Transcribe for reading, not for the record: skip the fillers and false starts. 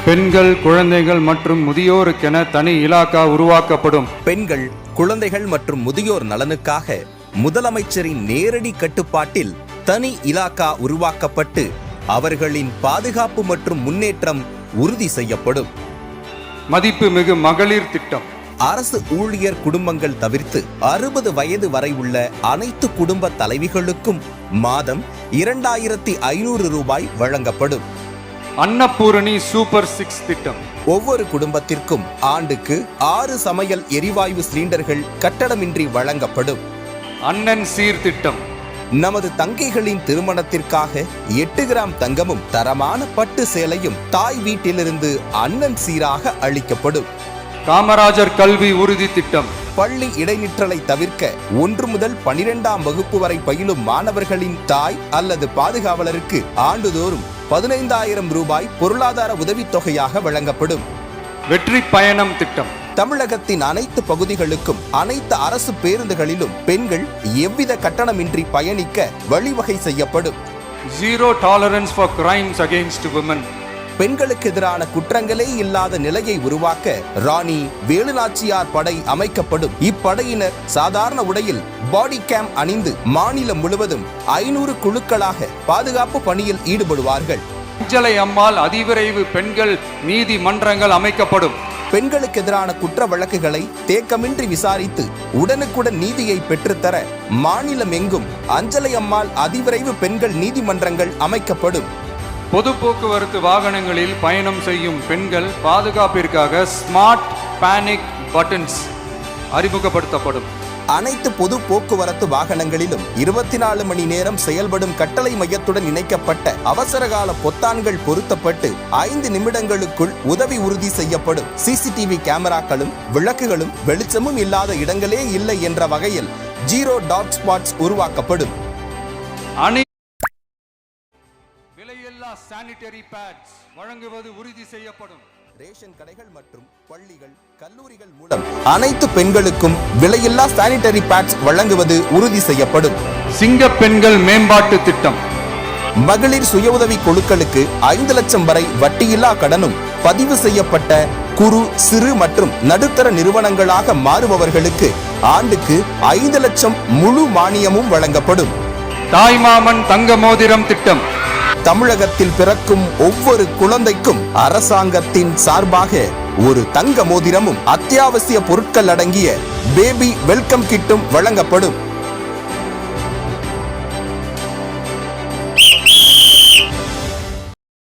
பெண்கள், குழந்தைகள் மற்றும் முதியோருக்கென தனி இலாக்கா உருவாக்கப்படும். பெண்கள், குழந்தைகள் மற்றும் முதியோர் நலனுக்காக முதலமைச்சரின் நேரடி கட்டுப்பாட்டில் தனி இலாக்கா உருவாக்கப்பட்டு அவர்களின் பாதுகாப்பு மற்றும் முன்னேற்றம் உறுதி செய்யப்படும். மதிப்புமிகு மகளிர் திட்டம். அரசு ஊழியர் குடும்பங்கள் தவிர்த்து 60 வயது வரை உள்ள அனைத்து குடும்ப தலைவிகளுக்கும் மாதம் 2500 ரூபாய் வழங்கப்படும். அன்னபூரணி சூப்பர் 6 திட்டம். ஒவ்வொரு குடும்பத்திற்கும் ஆண்டுக்கு 6 சமையல் எரிவாயு சிலிண்டர்கள் கட்டணமின்றி வழங்கப்படும். அண்ணன் சீர் திட்டம். நமது தங்கைகளின் திருமணத்திற்காக 8 கிராம் தங்கமும் தரமான பட்டு சேலையும் தாய் வீட்டிலிருந்து அண்ணன் சீராக அளிக்கப்படும். காமராஜர் கல்வி உறுதி திட்டம். பள்ளி இடைநிற்றலை தவிர்க்க 1 முதல் 12ஆம் வகுப்பு வரை பயிலும் மாணவர்களின் தாய் அல்லது பாதுகாவலருக்கு ஆண்டுதோறும் 15,000 ரூபாய் பொருளாதார உதவித்தொகையாக வழங்கப்படும். வெற்றி பயணம் திட்டம். தமிழகத்தின் அனைத்து பகுதிகளுக்கும் அனைத்து அரசு பேருந்துகளிலும் பெண்கள் எவ்வித கட்டணமின்றி பயணிக்க வழிவகை செய்யப்படும். Zero tolerance for crimes against women. பெண்களுக்கு எதிரான குற்றங்களே இல்லாத நிலையை உருவாக்க ராணி வேலுநாச்சியார் படை அமைக்கப்படும். இப்படையினர் சாதாரண உடையில் பாடி கேம் அணிந்து மாநிலம் முழுவதும் 500 குழுக்களாக பாதுகாப்பு பணியில் ஈடுபடுவார்கள். அஞ்சலை அம்மாள் அதிவிரைவு பெண்கள் நீதிமன்றங்கள் அமைக்கப்படும். பெண்களுக்கு எதிரான குற்ற வழக்குகளை தேக்கமின்றி விசாரித்து உடனுக்குடன் நீதியை பெற்றுத்தர மாநிலம் எங்கும் அஞ்சலை அம்மாள் அதிவிரைவு பெண்கள் நீதிமன்றங்கள் அமைக்கப்படும். பொது போக்குவரத்து வாகனங்களில் பயணம் செய்யும் பெண்கள் பாதுகாப்பிற்காக ஸ்மார்ட் பேனிக் பட்டன்ஸ் அறிமுகப்படுத்தப்படும். அனைத்து பொது போக்குவரத்து வாகனங்களிலும் 24 மணி நேரம் செயல்படும் கட்டளை மையத்துடன் இணைக்கப்பட்ட அவசரகால பொத்தான்கள் பொருத்தப்பட்டு 5 நிமிடங்களுக்குள் உதவி உறுதி செய்யப்படும். சிசிடிவி கேமராக்களும் விளக்குகளும் வெளிச்சமும் இல்லாத இடங்களே இல்லை என்ற வகையில் ஜீரோ டாட் ஸ்பாட்ஸ் உருவாக்கப்படும். விலையில்லா சானிட்டரி பேட்ஸ் வழங்குவது உறுதி செய்யப்படும். ரேஷன் கடைகள் மற்றும் பள்ளிகள், கல்லூரிகள் மூலம் அனைத்து பெண்களுக்கும் விலையில்லா சானிட்டரி பேட்ஸ் வழங்குவது உறுதி செய்யப்படும். சிங்க பெண்கள் மேம்பாட்டு திட்டம். மகளிர் சுய உதவி குழுக்களுக்கு 5 லட்சம் வரை வட்டியில்லா கடனும் பதிவு செய்யப்பட்ட குறு, சிறு மற்றும் நடுத்தர நிறுவனங்களாக மாறுபவர்களுக்கு ஆண்டுக்கு 5 லட்சம் முழு மானியமும் வழங்கப்படும். தாய்மாமன் தங்க மோதிரம் திட்டம். தமிழகத்தில் பிறக்கும் ஒவ்வொரு குழந்தைக்கும் அரசாங்கத்தின் சார்பாக ஒரு தங்க மோதிரமும் அத்தியாவசிய பொருட்கள் அடங்கிய பேபி வெல்கம் கிட்டும் வழங்கப்படும்.